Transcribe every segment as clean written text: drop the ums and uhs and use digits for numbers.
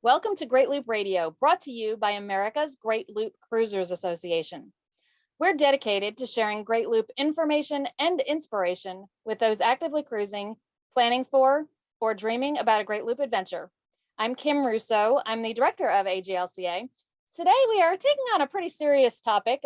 Welcome to Great Loop Radio, brought to you by America's Great Loop Cruisers Association. We're dedicated to sharing Great Loop information and inspiration with those actively cruising, planning for, or dreaming about a Great Loop adventure. I'm Kim Russo. I'm the director of AGLCA. Today, we are taking on a pretty serious topic.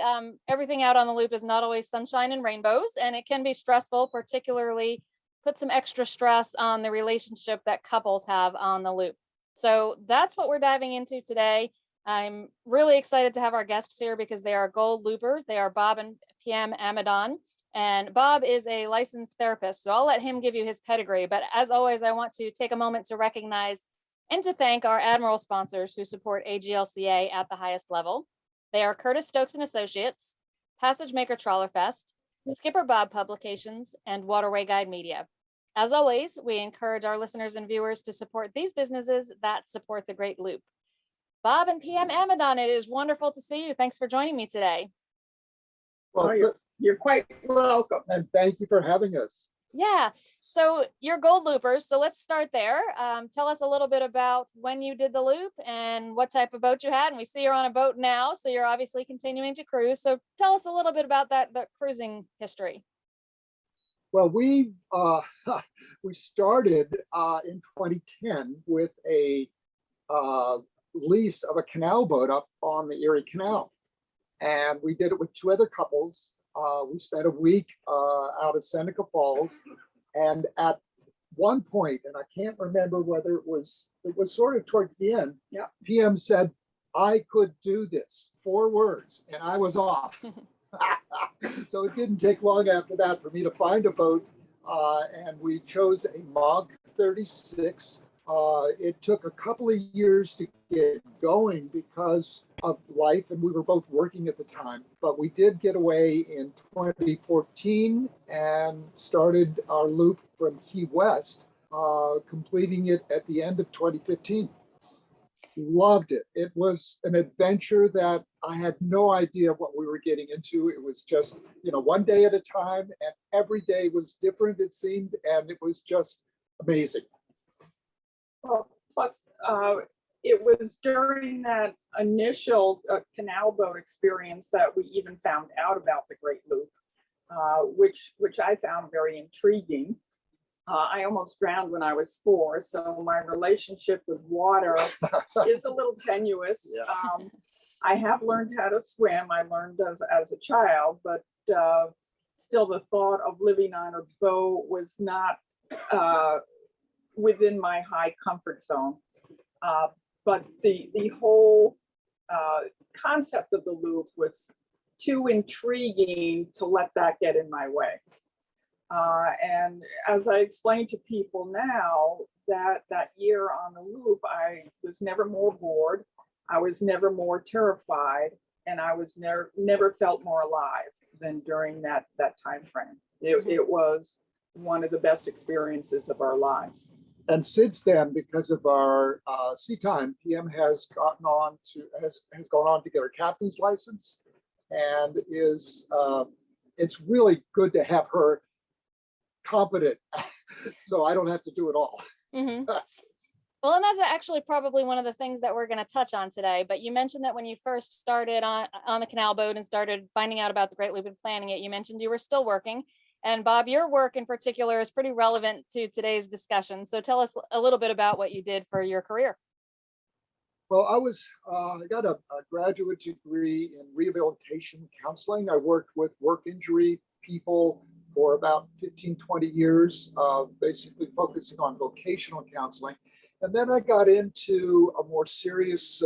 Everything out on the loop is not always sunshine and rainbows, and it can be stressful, particularly put some extra stress on the relationship that couples have on the loop. So that's what we're diving into today. I'm really excited to have our guests here because they are gold loopers. They are Bob and PM Amadon, and Bob is a licensed therapist. So I'll let him give you his pedigree. But as always, I want to take a moment to recognize and to thank our Admiral sponsors who support AGLCA at the highest level. They are Curtis Stokes and Associates, Passage Maker Trawler Fest, Skipper Bob Publications, and Waterway Guide Media. As always, we encourage our listeners and viewers to support these businesses that support the Great Loop. Bob and PM Amadon, it is wonderful to see you. Thanks for joining me today. Well, you're quite welcome. And thank you for having us. Yeah, so you're gold loopers, so let's start there. Tell us a little bit about when you did the loop and what type of boat you had. And we see you're on a boat now, so you're obviously continuing to cruise. So tell us a little bit about that cruising history. Well, we started in 2010 with a lease of a canal boat up on the Erie Canal. And we did it with two other couples. We spent a week out at Seneca Falls. And at one point, and I can't remember whether it was sort of towards the end, yeah, PM said, "I could do this," 4 words, and I was off. So it didn't take long after that for me to find a boat, and we chose a Mach 36. It took a couple of years to get going because of life, and we were both working at the time. But we did get away in 2014 and started our loop from Key West, completing it at the end of 2015. Loved it. It was an adventure that I had no idea what we were getting into. It was just, one day at a time, and every day was different, it seemed, and it was just amazing. Well, plus, it was during that initial canal boat experience that we even found out about the Great Loop, which I found very intriguing. I almost drowned when I was 4, so my relationship with water is a little tenuous. Yeah. I have learned how to swim. I learned as a child, but still the thought of living on a boat was not within my high comfort zone. But the whole concept of the loop was too intriguing to let that get in my way. And as I explain to people now, that year on the loop, I was never more bored, I was never more terrified, and I was never felt more alive than during that time frame. It was one of the best experiences of our lives. And since then, because of our sea time, PM has gone on to get her captain's license, and it's really good to have her competent, so I don't have to do it all. Mm-hmm. Well, and that's actually probably one of the things that we're going to touch on today. But you mentioned that when you first started on the canal boat and started finding out about the Great Loop and planning it, you mentioned you were still working. And Bob, your work in particular is pretty relevant to today's discussion. So tell us a little bit about what you did for your career. Well, I got a graduate degree in rehabilitation counseling. I worked with work injury people for about 15, 20 years, basically focusing on vocational counseling. And then I got into a more serious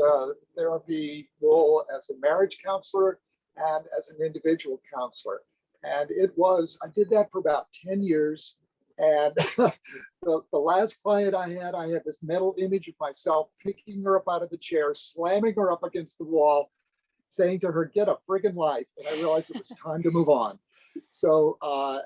therapy role as a marriage counselor and as an individual counselor. And I did that for about 10 years. And the last client I had this mental image of myself picking her up out of the chair, slamming her up against the wall, saying to her, "Get a friggin' life." And I realized it was time to move on. So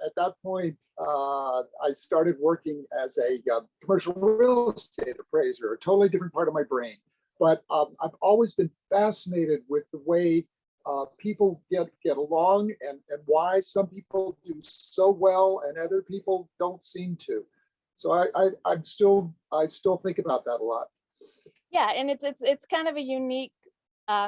at that point, I started working as a commercial real estate appraiser, a totally different part of my brain. But I've always been fascinated with the way people get along and why some people do so well and other people don't seem to. So I still think about that a lot. Yeah, and it's kind of a unique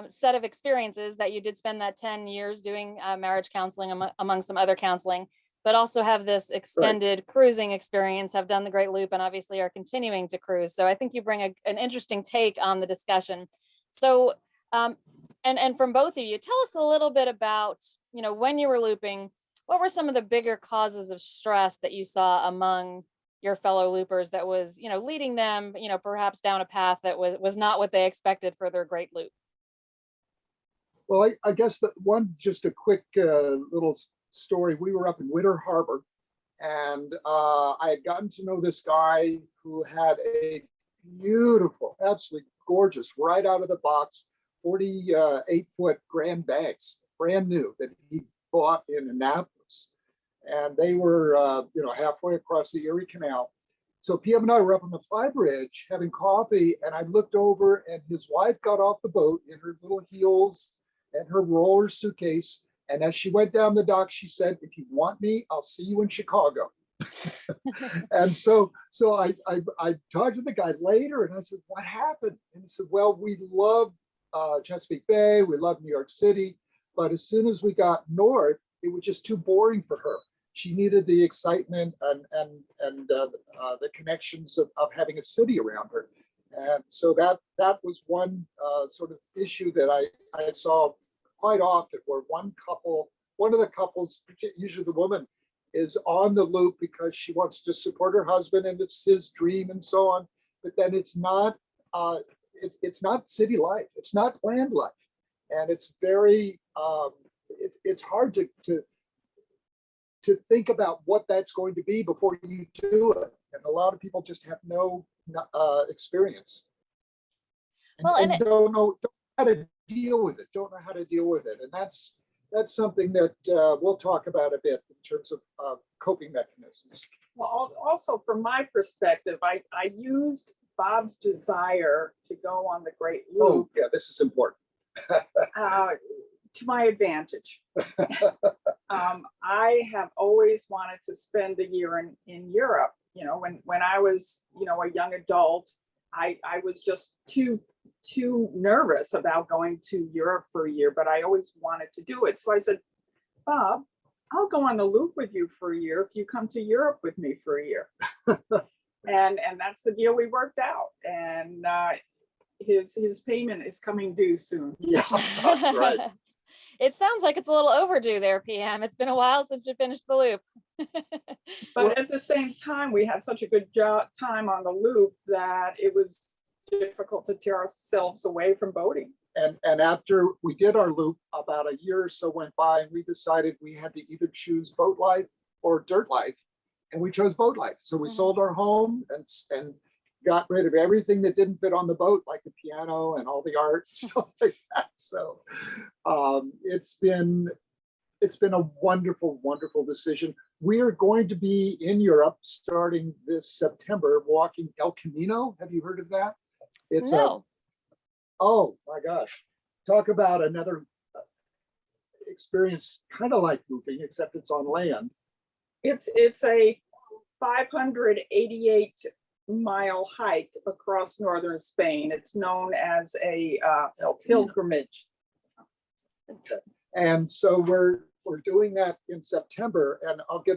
set of experiences that you did spend that 10 years doing marriage counseling among some other counseling, but also have this Right. extended cruising experience, have done the Great Loop, and obviously are continuing to cruise. So I think you bring an interesting take on the discussion. So, um, and from both of you, tell us a little bit about, when you were looping, what were some of the bigger causes of stress that you saw among your fellow loopers that was, leading them, perhaps down a path that was not what they expected for their Great Loop? Well, I guess that one, just a quick little story. We were up in Winter Harbor, and I had gotten to know this guy who had a beautiful, absolutely gorgeous, right out of the box, 48-foot Grand Banks, brand new, that he bought in Annapolis. And they were, halfway across the Erie Canal. So PM and I were up on the Fly Bridge having coffee, and I looked over, and his wife got off the boat in her little heels and her roller suitcase. And as she went down the dock, she said, "If you want me, I'll see you in Chicago." And so I talked to the guy later, and I said, "What happened?" And he said, "Well, we love Chesapeake Bay, we love New York City, but as soon as we got north, it was just too boring for her. She needed the excitement and the connections of having a city around her." And so that was one sort of issue that I saw quite often, where one of the couples, usually the woman, is on the loop because she wants to support her husband and it's his dream and so on. But then uh, it's not city life, it's not land life, and it's very it's hard to think about what that's going to be before you do it. And a lot of people just have no experience Well, and and don't know how to deal with it, don't know how to deal with it. And that's something that we'll talk about a bit in terms of coping mechanisms. Well, also from my perspective, I used Bob's desire to go on the Great Oh, Loop yeah, this is important. to my advantage. I have always wanted to spend a year in Europe. When I was, a young adult, I was just too nervous about going to Europe for a year, but I always wanted to do it. So I said, "Bob, I'll go on the loop with you for a year if you come to Europe with me for a year." and that's the deal we worked out. And his payment is coming due soon. Yeah, right. It sounds like it's a little overdue there, PM. It's been a while since you finished the loop. But at the same time, we had such a good time on the loop that it was difficult to tear ourselves away from boating. And after we did our loop, about a year or so went by, and we decided we had to either choose boat life or dirt life, and we chose boat life. So we sold our home and got rid of everything that didn't fit on the boat, like the piano and all the art, stuff like that. So it's been a wonderful, wonderful decision. We are going to be in Europe starting this September, walking El Camino. Have you heard of that? It's No. Oh my gosh, talk about another experience, kind of like looping, except it's on land. It's a 588-mile hike across northern Spain. It's known as a pilgrimage. Okay. And so we're doing that in September, and I'll take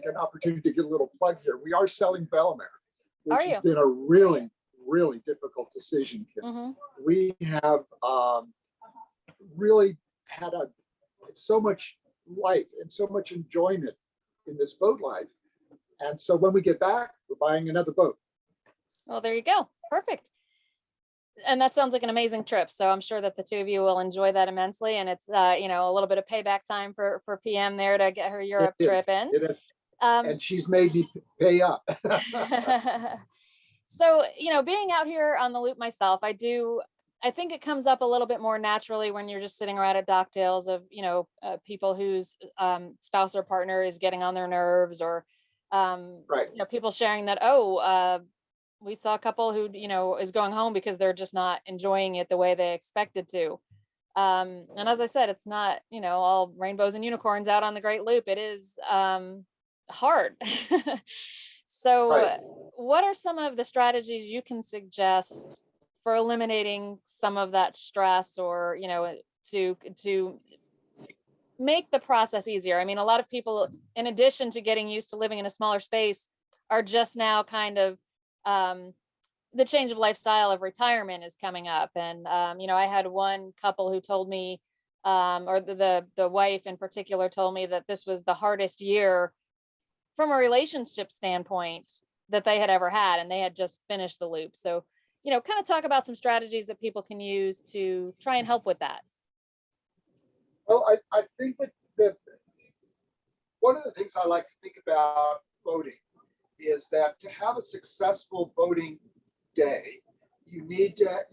an opportunity to get a little plug here. We are selling Bellamere, which has been a really, really difficult decision. Mm-hmm. We have really had so much life and so much enjoyment in this boat life. And so when we get back, we're buying another boat. Well, there you go. Perfect. And that sounds like an amazing trip. So I'm sure that the two of you will enjoy that immensely. And it's, a little bit of payback time for PM there to get her Europe trip in. It is. And she's made me pay up. So, being out here on the loop myself, I think it comes up a little bit more naturally when you're just sitting around at docktails of, people whose spouse or partner is getting on their nerves, or, right. People sharing that, we saw a couple who, is going home because they're just not enjoying it the way they expected to. And as I said, it's not, all rainbows and unicorns out on the Great Loop. It is hard. So what are some of the strategies you can suggest for eliminating some of that stress, or, to make the process easier. I mean, a lot of people, in addition to getting used to living in a smaller space, are just now kind of, the change of lifestyle of retirement is coming up. And, I had one couple who told me, or the wife in particular told me that this was the hardest year from a relationship standpoint that they had ever had, and they had just finished the loop. So, kind of talk about some strategies that people can use to try and help with that. Well, I think that one of the things I like to think about boating is that to have a successful boating day, you need to,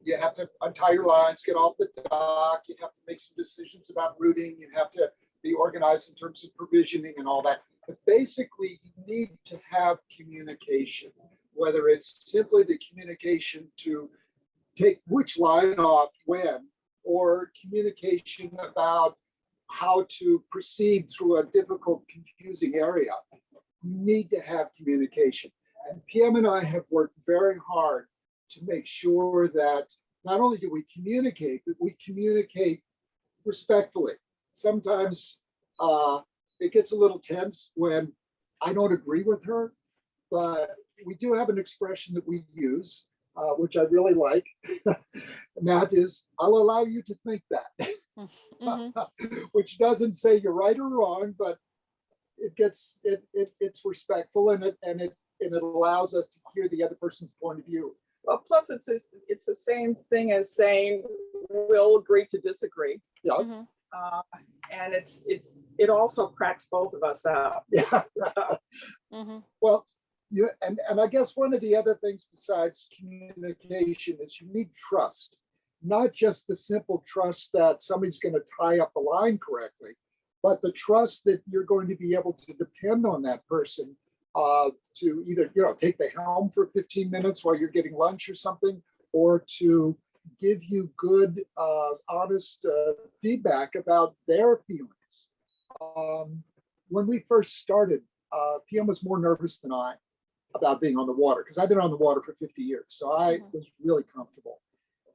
you have to untie your lines, get off the dock, you have to make some decisions about routing, you have to be organized in terms of provisioning and all that. But basically, you need to have communication, whether it's simply the communication to take which line off when, or communication about how to proceed through a difficult, confusing area. You need to have communication. And PM and I have worked very hard to make sure that not only do we communicate, but we communicate respectfully. Sometimes it gets a little tense when I don't agree with her, but we do have an expression that we use, which I really like. And that is, I'll allow you to think that, which doesn't say you're right or wrong, but it's respectful, and it allows us to hear the other person's point of view. Well, plus it's the same thing as saying we'll agree to disagree. Yeah. And it also cracks both of us out. Yeah. So, Well, and I guess one of the other things besides communication is you need trust, not just the simple trust that somebody's going to tie up the line correctly, but the trust that you're going to be able to depend on that person to either, take the helm for 15 minutes while you're getting lunch or something, or to give you good, honest feedback about their feelings. When we first started, PM was more nervous than I about being on the water, because I've been on the water for 50 years. So I was really comfortable.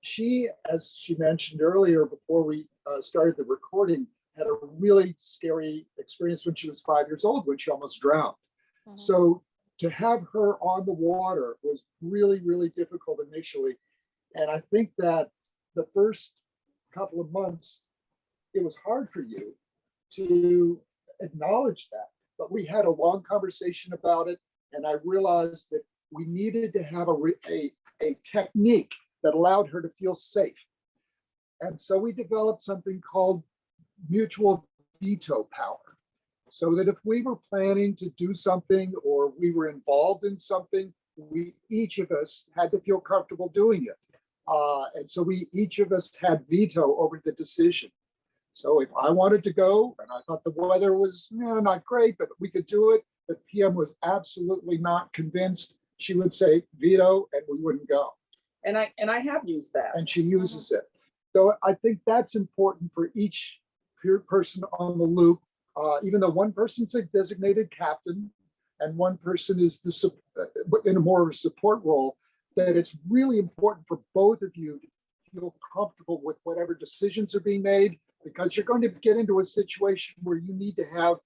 She, as she mentioned earlier, before we started the recording, had a really scary experience when she was 5 years old, when she almost drowned. So to have her on the water was really, really difficult initially. And I think that the first couple of months, it was hard for you to acknowledge that. But we had a long conversation about it. And I realized that we needed to have a technique that allowed her to feel safe. And so we developed something called mutual veto power. So that if we were planning to do something or we were involved in something, each of us had to feel comfortable doing it. And so each of us had veto over the decision. So if I wanted to go and I thought the weather was not great, but we could do it, but PM was absolutely not convinced, she would say veto and we wouldn't go. and I have used that. And she uses it. So I think that's important for each person on the loop. Even though one person's a designated captain and one person is in a more of a support role, that it's really important for both of you to feel comfortable with whatever decisions are being made, because you're going to get into a situation where you need to have,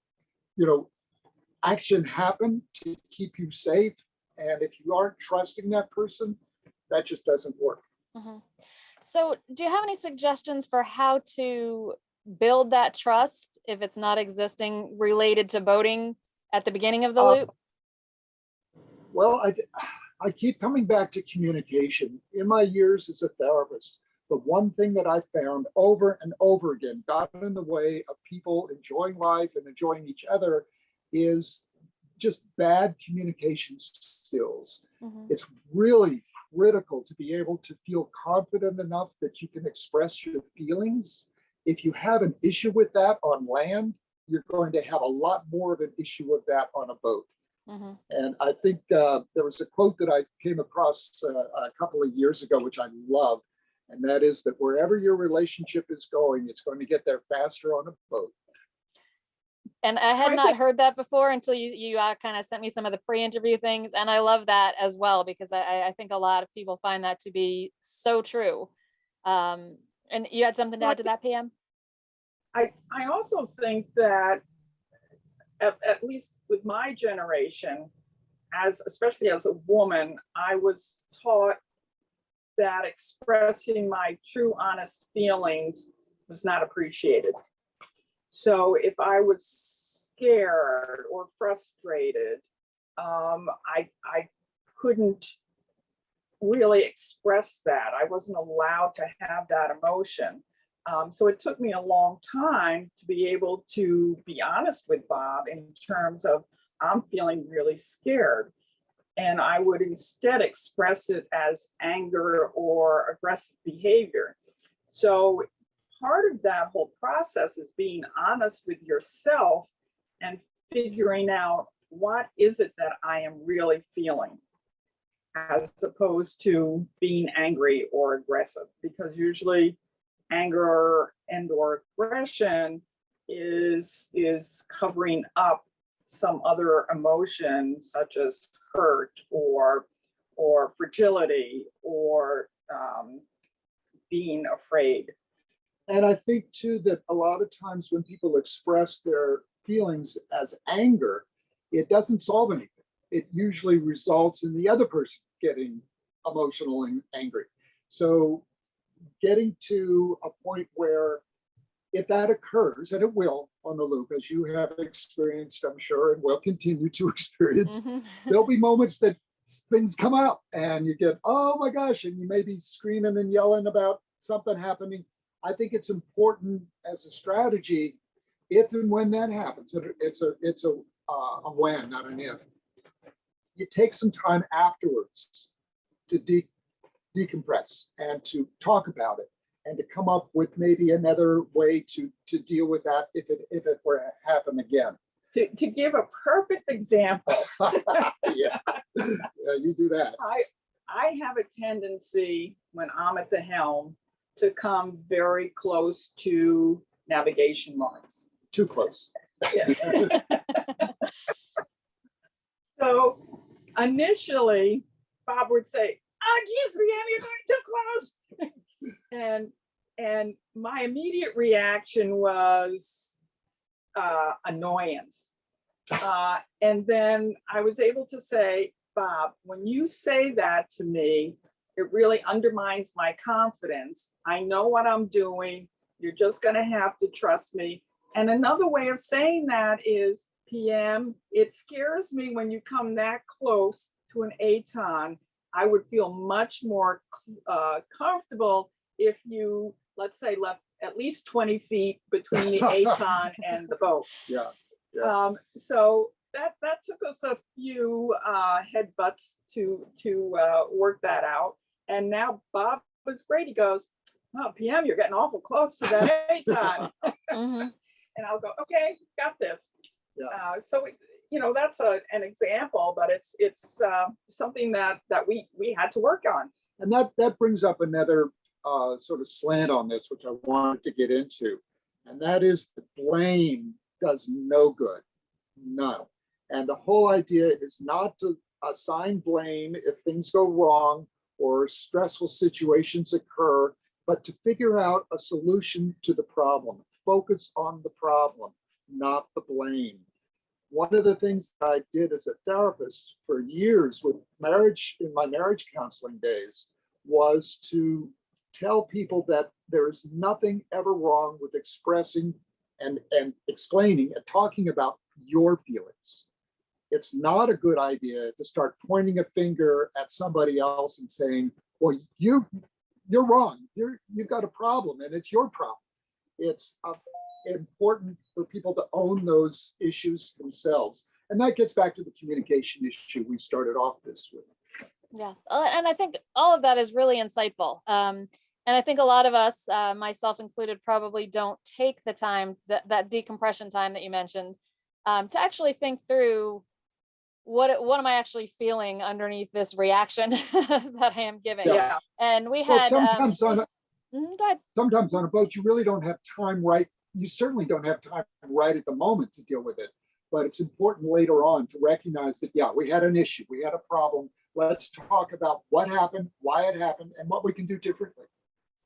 action happen to keep you safe. And if you aren't trusting that person, that just doesn't work. So do you have any suggestions for how to build that trust if it's not existing related to boating at the beginning of the loop? Well, I keep coming back to communication. In my years as a therapist, the one thing that I found over and over again got in the way of people enjoying life and enjoying each other is just bad communication skills. It's really critical to be able to feel confident enough that you can express your feelings. If you have an issue with that on land, you're going to have a lot more of an issue with that on a boat. And I think there was a quote that I came across a couple of years ago, which I love. And that is that wherever your relationship is going, it's going to get there faster on a boat. And I had Right. not heard that before until you kind of sent me some of the pre-interview things, and I love that as well, because I think a lot of people find that to be so true. And you had something to add to that, PM? I also think that at least with my generation, especially as a woman, I was taught that expressing my true, honest feelings was not appreciated. So if I was scared or frustrated, I couldn't really express that. I wasn't allowed to have that emotion. So it took me a long time to be able to be honest with Bob in terms of, I'm feeling really scared. And I would instead express it as anger or aggressive behavior. So part of that whole process is being honest with yourself and figuring out, what is it that I am really feeling, as opposed to being angry or aggressive, because usually anger and or aggression is covering up some other emotion, such as hurt or fragility or being afraid. And I think too that a lot of times when people express their feelings as anger, it doesn't solve anything. It usually results in the other person getting emotional and angry. So getting to a point where, if that occurs, and it will on the loop, as you have experienced, I'm sure, and will continue to experience, there'll be moments that things come out and you get, oh my gosh, and you may be screaming and yelling about something happening. I think it's important as a strategy, if and when that happens, it's a when, not an if. You take some time afterwards to decompress and to talk about it, and to come up with maybe another way to deal with that if it were to happen again. To give a perfect example, Yeah, you do that. I have a tendency when I'm at the helm to come very close to navigation marks. Too close. Yeah. So initially, Bob would say, "Oh, geez, Brianna, you're going too close." And my immediate reaction was annoyance. And then I was able to say, "Bob, when you say that to me, it really undermines my confidence. I know what I'm doing. You're just going to have to trust me." And another way of saying that is, PM, it scares me when you come that close to an ATON. I would feel much more comfortable if you, let's say, left at least 20 feet between the ATON and the boat. Yeah. So that took us a few headbutts to work that out. And now Bob was great. He goes, "Oh, PM, you're getting awful close to that ATON." And I'll go, "Okay, got this." Yeah. So that's an example, but it's something that we had to work on. And that brings up another sort of slant on this, which I wanted to get into, and that is that blame does no good, none. And the whole idea is not to assign blame if things go wrong or stressful situations occur, but to figure out a solution to the problem. Focus on the problem, not the blame. One of the things that I did as a therapist for years with marriage, in my marriage counseling days, was to tell people that there's nothing ever wrong with expressing and explaining and talking about your feelings. It's not a good idea to start pointing a finger at somebody else and saying, "Well, you're wrong. You've got a problem, and it's your problem." It's important for people to own those issues themselves, and that gets back to the communication issue we started off this with. Yeah, and I think all of that is really insightful. And I think a lot of us, myself included, probably don't take the time, that decompression time that you mentioned, to actually think through what am I actually feeling underneath this reaction that I am giving. Yeah. And we Well, had sometimes go ahead. sometimes on a boat, you really don't have time right you certainly don't have time right at the moment to deal with it, but it's important later on to recognize that, yeah, we had an issue, we had a problem. Let's talk about what happened, why it happened, and what we can do differently.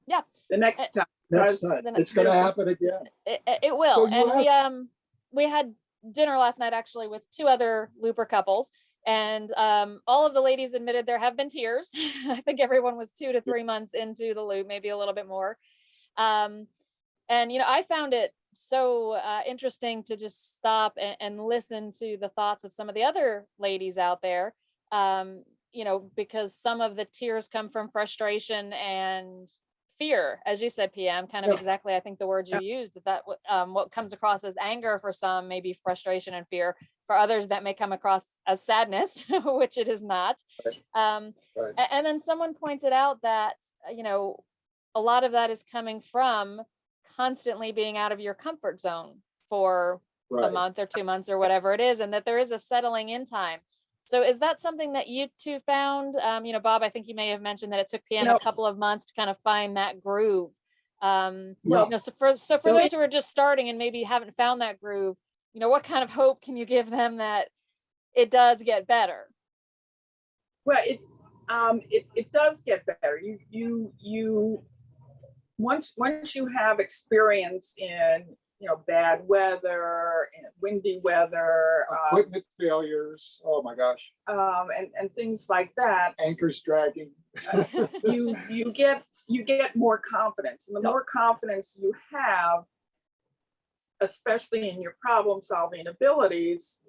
Yeah. The next time. Next because time, it's going to happen again. It will. So you And we had dinner last night actually with two other looper couples, and all of the ladies admitted there have been tears. I think everyone was 2 to 3 months into the loop, maybe a little bit more. And I found it so interesting to just stop and listen to the thoughts of some of the other ladies out there. Because some of the tears come from frustration and fear, as you said, PM, kind of exactly, I think the words you used, that what comes across as anger for some, maybe frustration and fear. For others, that may come across as sadness, which it is not. Right. And then someone pointed out that, a lot of that is coming from constantly being out of your comfort zone for a month or 2 months or whatever it is, and that there is a settling in time. So is that something that you two found? Bob, I think you may have mentioned that it took PM a couple of months to kind of find that groove. So for those who are just starting and maybe haven't found that groove, what kind of hope can you give them that it does get better? Well, it does get better. You once you have experience in bad weather and windy weather, equipment failures, oh my gosh, and things like that, anchors dragging, you get more confidence, and the more confidence you have, especially in your problem solving abilities,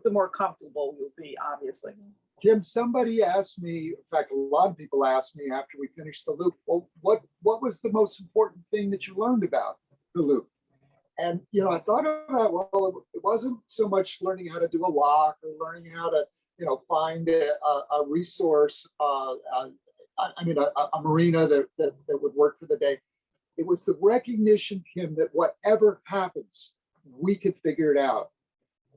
the more comfortable you'll be, obviously. Kim, somebody asked me, in fact, a lot of people asked me after we finished the loop, well, what was the most important thing that you learned about the loop? And, I thought about, well, it wasn't so much learning how to do a lock or learning how to, find a resource, a marina that would work for the day. It was the recognition, Kim, that whatever happens, we could figure it out.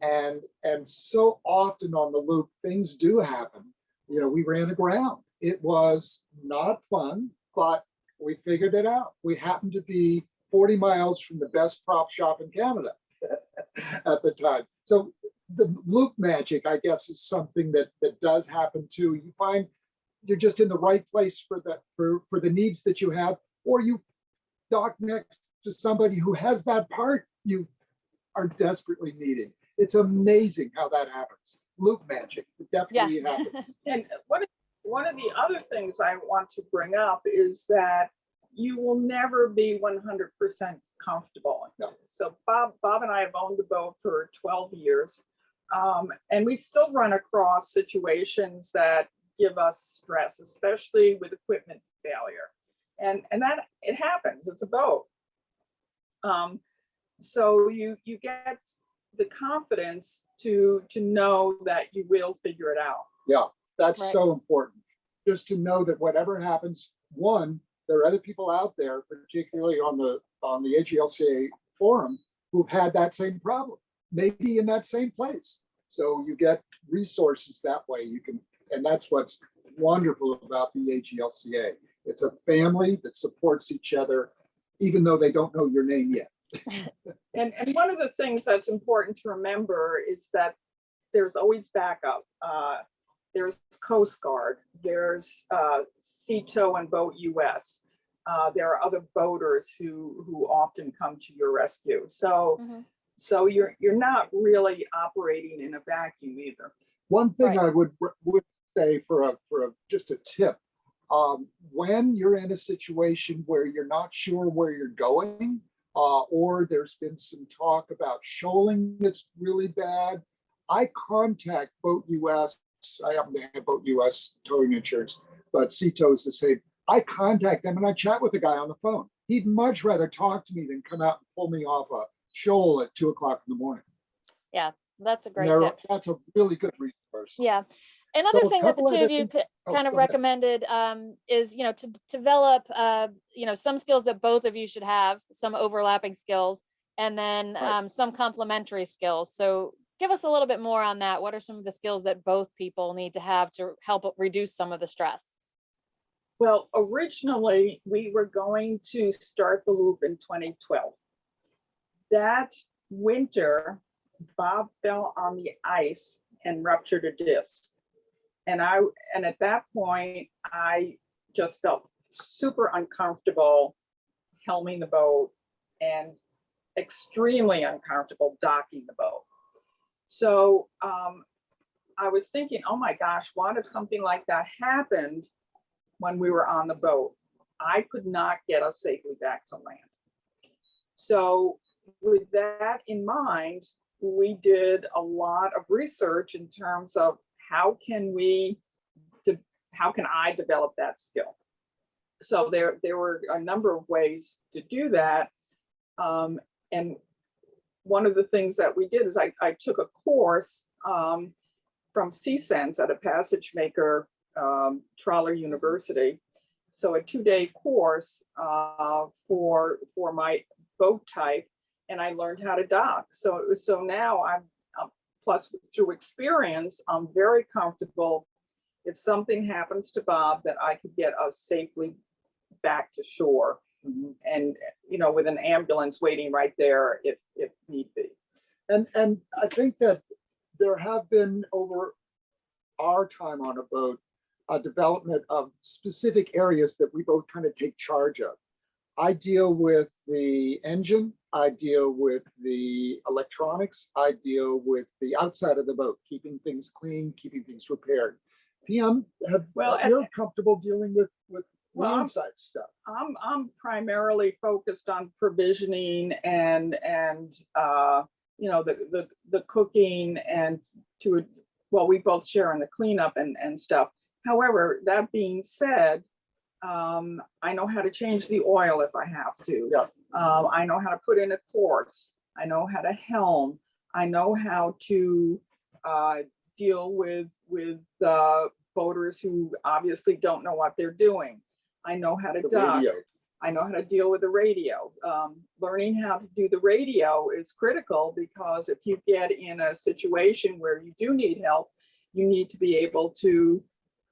And so often on the loop, things do happen. We ran aground. It was not fun, but we figured it out. We happened to be 40 miles from the best prop shop in Canada at the time. So the loop magic, I guess, is something that does happen too. You find you're just in the right place for the needs that you have, or you dock next to somebody who has that part you are desperately needing. It's amazing how that happens. Loop magic, it definitely happens. And one of the other things I want to bring up is that you will never be 100% comfortable. No. So Bob and I have owned the boat for 12 years, and we still run across situations that give us stress, especially with equipment failure. And that it happens. It's a boat. So you get the confidence to know that you will figure it out. Yeah, that's so important. Just to know that whatever happens, one, there are other people out there, particularly on the AGLCA forum, who've had that same problem, maybe in that same place. So you get resources that way. And that's what's wonderful about the AGLCA. It's a family that supports each other, even though they don't know your name yet. And one of the things that's important to remember is that there's always backup. There's Coast Guard, there's Veto and Boat US. There are other boaters who often come to your rescue. So so you're not really operating in a vacuum either. One thing I would say for just a tip, when you're in a situation where you're not sure where you're going, or there's been some talk about shoaling that's really bad, I contact Boat US. I happen to have Boat US towing insurance, but Veto is the same. I contact them and I chat with the guy on the phone. He'd much rather talk to me than come out and pull me off a shoal at 2 o'clock in the morning. Yeah, that's a great tip. That's a really good resource. Yeah. Another thing that the two of you kind of recommended is, to develop, some skills that both of you should have, some overlapping skills, and then some complementary skills. So give us a little bit more on that. What are some of the skills that both people need to have to help reduce some of the stress? Well, originally we were going to start the loop in 2012. that winter, Bob fell on the ice and ruptured a disc. And at that point, I just felt super uncomfortable helming the boat and extremely uncomfortable docking the boat. So I was thinking, oh my gosh, what if something like that happened when we were on the boat? I could not get us safely back to land. So with that in mind, we did a lot of research in terms of how can I develop that skill? So there were a number of ways to do that. And one of the things that we did is I took a course from C-Sense at a Passage Maker Trawler University. So a 2-day course for my boat type, and I learned how to dock. So now I'm plus through experience, I'm very comfortable if something happens to Bob that I could get us safely back to shore, and with an ambulance waiting right there if need be. And I think that there have been, over our time on a boat, a development of specific areas that we both kind of take charge of. I deal with the engine, I deal with the electronics, I deal with the outside of the boat, keeping things clean, keeping things repaired. PM, you're comfortable dealing with the inside stuff. I'm primarily focused on provisioning and the cooking, and we both share in the cleanup and stuff. However, that being said, I know how to change the oil if I have to. Yeah. I know how to put in a course. I know how to helm. I know how to deal with boaters who obviously don't know what they're doing. I know how to dock. I know how to deal with the radio. Learning how to do the radio is critical, because if you get in a situation where you do need help, you need to be able to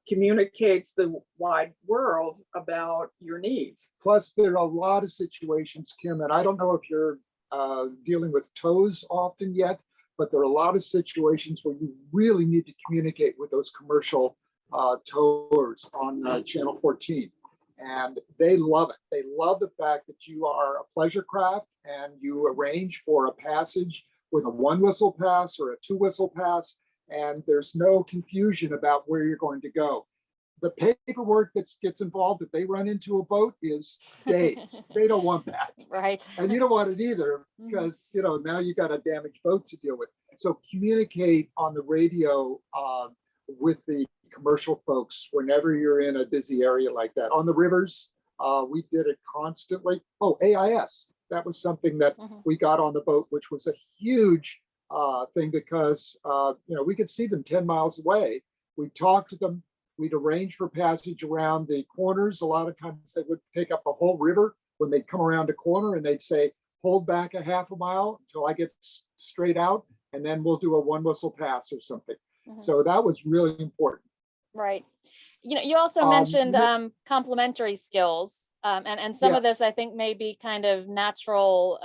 communicate to the wide world about your needs. Plus, there are a lot of situations, Kim, and I don't know if you're dealing with tows often yet, but there are a lot of situations where you really need to communicate with those commercial towers on Channel 14. And they love it. They love the fact that you are a pleasure craft and you arrange for a passage with a 1-whistle pass or a 2-whistle pass, and there's no confusion about where you're going to go. The paperwork that gets involved if they run into a boat is days. They don't want that. Right. And you don't want it either, because now you got a damaged boat to deal with. So communicate on the radio with the commercial folks whenever you're in a busy area like that. On the rivers, we did it constantly. Oh, AIS, that was something that we got on the boat, which was a huge thing, because we could see them 10 miles away. We'd talk to them, we'd arrange for passage around the corners. A lot of times they would take up the whole river when they'd come around a corner, and they'd say, hold back a half a mile until I get straight out, and then we'll do a 1-whistle pass or something. So that was really important. Right. You also mentioned complementary skills, and some of this I think may be kind of natural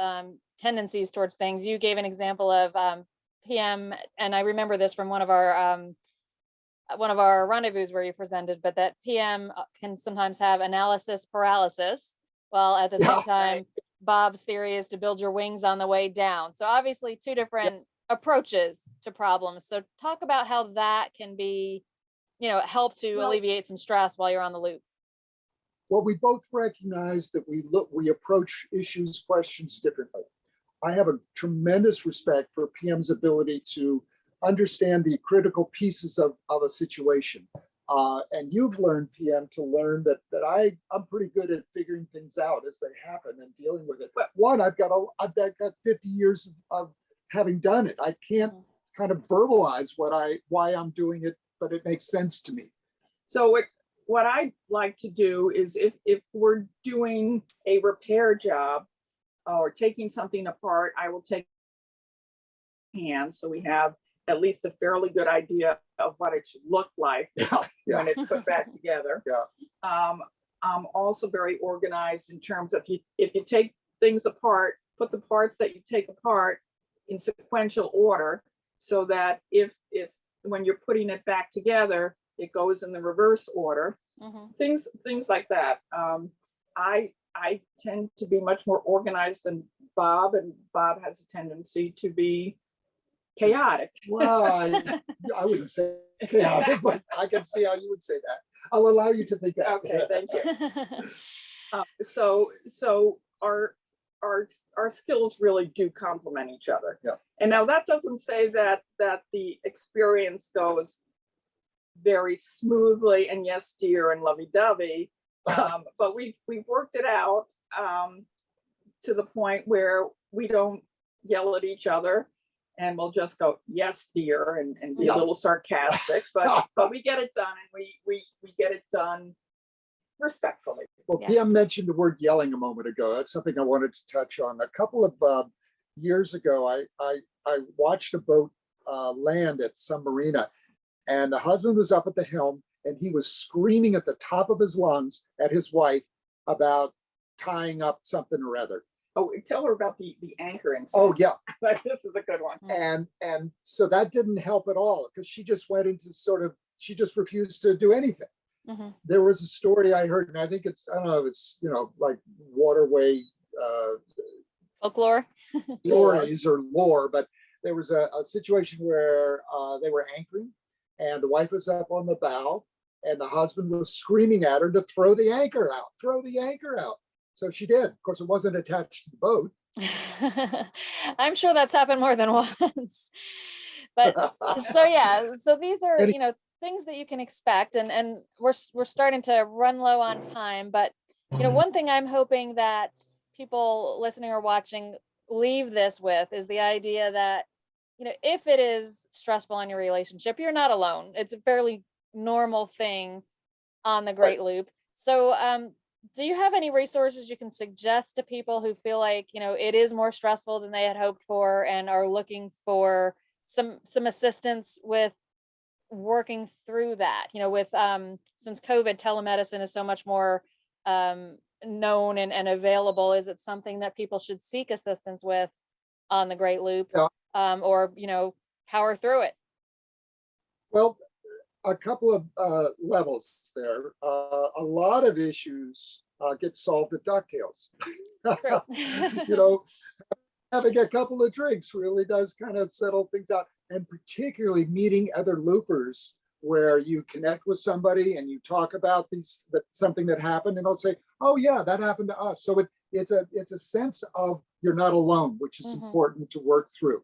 tendencies towards things. You gave an example of PM, and I remember this from one of our rendezvous where you presented, but that PM can sometimes have analysis paralysis, while at the same time, Bob's theory is to build your wings on the way down. So obviously 2 different approaches to problems. So talk about how that can be, help to alleviate some stress while you're on the loop. Well, we both recognize that we approach questions differently. I have a tremendous respect for PM's ability to understand the critical pieces of a situation. And you've learned, PM, to learn that I'm pretty good at figuring things out as they happen and dealing with it. But one, I've got 50 years of having done it. I can't kind of verbalize why I'm doing it, but it makes sense to me. So what I like to do is if we're doing a repair job or taking something apart, I will take hands, so we have at least a fairly good idea of what it should look like when it's put back together. I'm also very organized in terms of if you take things apart, put the parts that you take apart in sequential order so that if when you're putting it back together, it goes in the reverse order. Mhm. Things like that. I tend to be much more organized than Bob, and Bob has a tendency to be chaotic. Well, I wouldn't say chaotic, but I can see how you would say that. I'll allow you to think that. Okay, thank you. So our skills really do complement each other. Yeah. And now that doesn't say that the experience goes very smoothly and yes, dear, and lovey-dovey. But we've worked it out to the point where we don't yell at each other, and we'll just go, yes, dear, and be a little sarcastic, but we get it done, and we get it done respectfully. Well, Yeah. PM mentioned the word yelling a moment ago. That's something I wanted to touch on. A couple of years ago, I watched a boat land at some marina, and the husband was up at the helm, and he was screaming at the top of his lungs at his wife about tying up something or other. Oh, tell her about the anchor incident. Oh yeah, This is a good one. and so that didn't help at all, because she just went into she just refused to do anything. Mhm. There was a story I heard, and I think I don't know if it's like waterway Folklore. stories or lore, but there was a situation where they were anchoring, and the wife was up on the bow, and the husband was screaming at her to throw the anchor out, throw the anchor out. So she did. Of course, it wasn't attached to the boat. I'm sure that's happened more than once. But so these are, things that you can expect, and we're starting to run low on time, but one thing I'm hoping that people listening or watching leave this with is the idea that if it is stressful in your relationship, you're not alone. It's a fairly normal thing on the Great Loop. So do you have any resources you can suggest to people who feel like it is more stressful than they had hoped for and are looking for some assistance with working through that? With since COVID, telemedicine is so much more known and available. Is it something that people should seek assistance with on the Great Loop? Yeah. Or power through it? Well, a couple of levels there. A lot of issues get solved at DuckTales. Having a couple of drinks really does kind of settle things out, and particularly meeting other loopers where you connect with somebody and you talk about something that happened, and they'll say, "Oh yeah, that happened to us." So it's a sense of you're not alone, which is important to work through.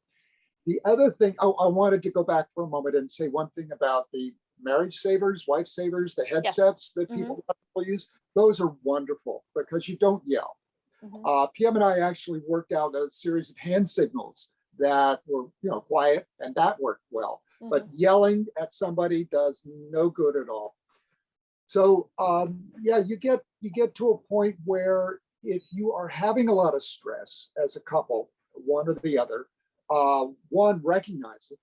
The other thing, I wanted to go back for a moment and say one thing about the marriage savers, wife savers, the headsets that people use. Those are wonderful because you don't yell. PM and I actually worked out a series of hand signals that were quiet, and that worked well. But yelling at somebody does no good at all. So you get to a point where if you are having a lot of stress as a couple, one or the other, one, recognize it.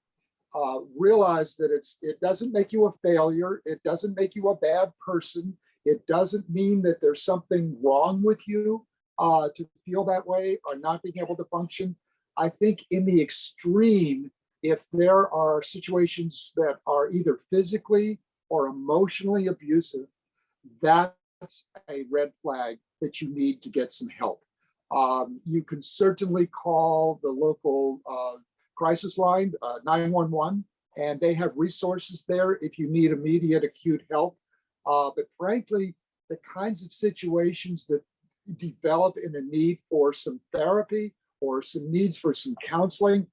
Realize that it doesn't make you a failure. It doesn't make you a bad person. It doesn't mean that there's something wrong with you to feel that way or not being able to function. I think in the extreme, if there are situations that are either physically or emotionally abusive, that's a red flag that you need to get some help. You can certainly call the local crisis line, 911, and they have resources there if you need immediate acute help. But frankly, the kinds of situations that develop in a need for some therapy or some needs for some counseling,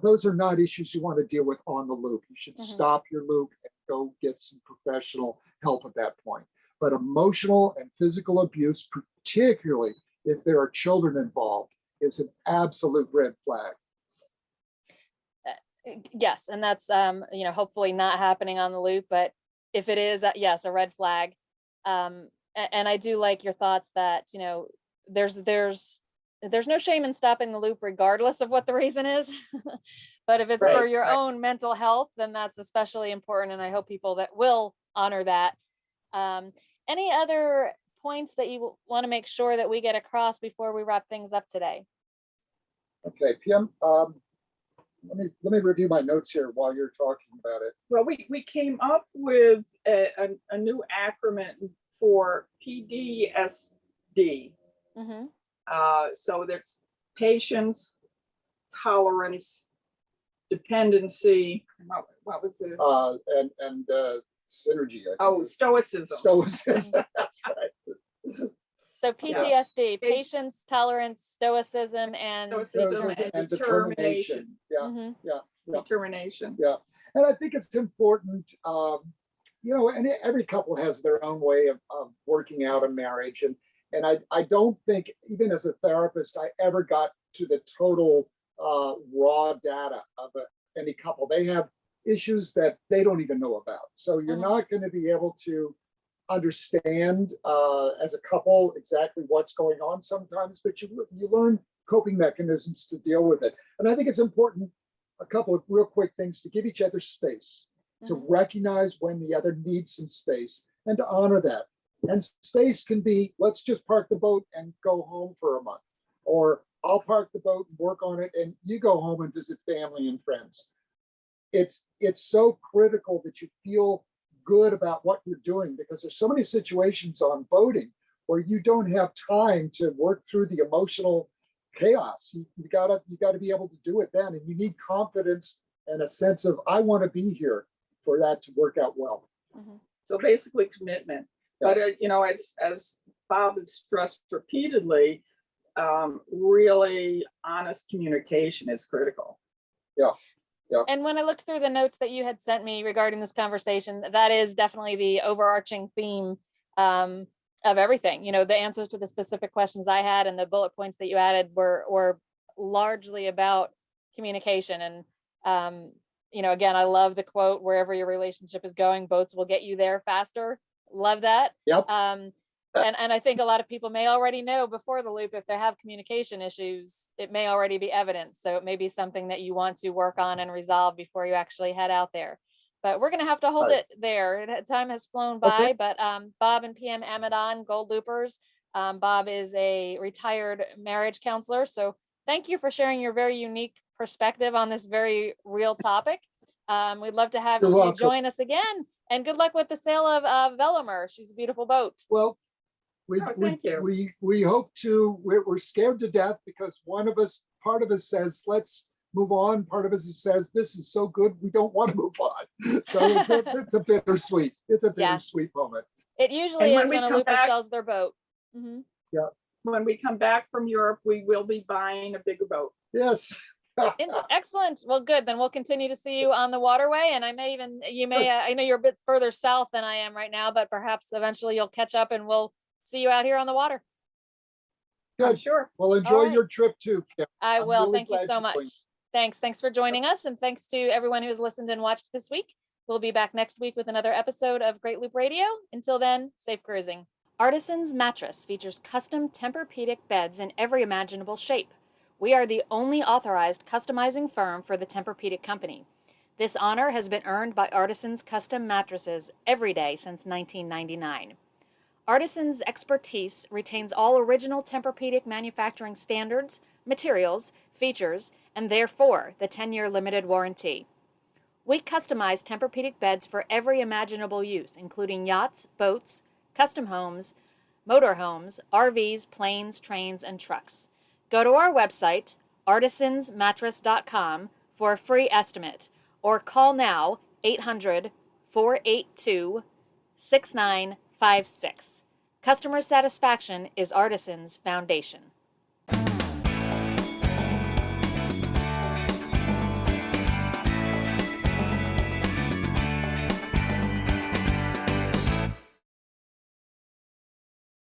those are not issues you want to deal with on the loop. You should stop your loop and go get some professional help at that point. But emotional and physical abuse, particularly if there are children involved, is an absolute red flag. Yes, and that's hopefully not happening on the loop, but if it is, yes, a red flag. And I do like your thoughts that there's no shame in stopping the loop regardless of what the reason is. But if it's for your own mental health, then that's especially important, and I hope people that will honor that. Any other points that you want to make sure that we get across before we wrap things up today? Okay, PM, let me review my notes here while you're talking about it. Well, we came up with a new acronym for PDSD. Mm-hmm. So there's patience, tolerance, dependency. What was it? And synergy. I think. Oh, stoicism. Stoicism, that's right. So PTSD, patience, tolerance, stoicism, and Stoicism and determination. Yeah, Mhm. yeah, yeah. Determination. Yeah, and I think it's important, and every couple has their own way of working out a marriage. And I don't think, even as a therapist, I ever got to the total raw data of any couple. They have issues that they don't even know about. So you're Mhm. not going to be able to understand as a couple exactly what's going on sometimes, but you learn coping mechanisms to deal with it. And I think it's important, a couple of real quick things, to give each other space, to Mhm. recognize when the other needs some space and to honor that. And space can be, let's just park the boat and go home for a month, or I'll park the boat and work on it and you go home and visit family and friends. It's so critical that you feel good about what you're doing, because there's so many situations on boating where you don't have time to work through the emotional chaos. You gotta be able to do it then, and you need confidence and a sense of, I want to be here, for that to work out well. Mhm. So basically commitment. Yeah. But as Bob has stressed repeatedly, really honest communication is critical. Yeah. And when I looked through the notes that you had sent me regarding this conversation, that is definitely the overarching theme of everything. The answers to the specific questions I had and the bullet points that you added were largely about communication. And again, I love the quote, "Wherever your relationship is going, boats will get you there faster." Love that. Yep. And I think a lot of people may already know before the loop, if they have communication issues, it may already be evident. So it may be something that you want to work on and resolve before you actually head out there. But we're going to have to hold Right. it there. Time has flown by, Okay. but Bob and PM Amadon, Gold Loopers. Bob is a retired marriage counselor. So thank you for sharing your very unique perspective on this very real topic. We'd love to have You're you welcome. join us again. And good luck with the sale of Velomer. She's a beautiful boat. Well, Thank you. we hope to. We're scared to death because part of us says, let's move on. Part of us says, this is so good, we don't want to move on. So it's a bittersweet. It's a Yeah. bittersweet moment. It usually And when is we when a come looper back- sells their boat. Mhm. When we come back from Europe, we will be buying a bigger boat. Yes. Excellent. Well, good. Then we'll continue to see you on the waterway. And I know you're a bit further south than I am right now, but perhaps eventually you'll catch up and we'll see you out here on the water. I'm Good. sure. Well, enjoy right. your trip too, Kim. I I'm will. really Thank you glad so you're much. doing it. Thanks for joining us. And thanks to everyone who's listened and watched this week. We'll be back next week with another episode of Great Loop Radio. Until then, safe cruising. Artisan's Mattress features custom Tempur-Pedic beds in every imaginable shape. We are the only authorized customizing firm for the Tempur-Pedic company. This honor has been earned by Artisan's custom mattresses every day since 1999. Artisan's expertise retains all original Tempur-Pedic manufacturing standards, materials, features, and therefore the 10-year limited warranty. We customize Tempur-Pedic beds for every imaginable use, including yachts, boats, custom homes, motorhomes, RVs, planes, trains, and trucks. Go to our website, artisansmattress.com, for a free estimate, or call now 800-482-6956. Customer satisfaction is Artisan's foundation.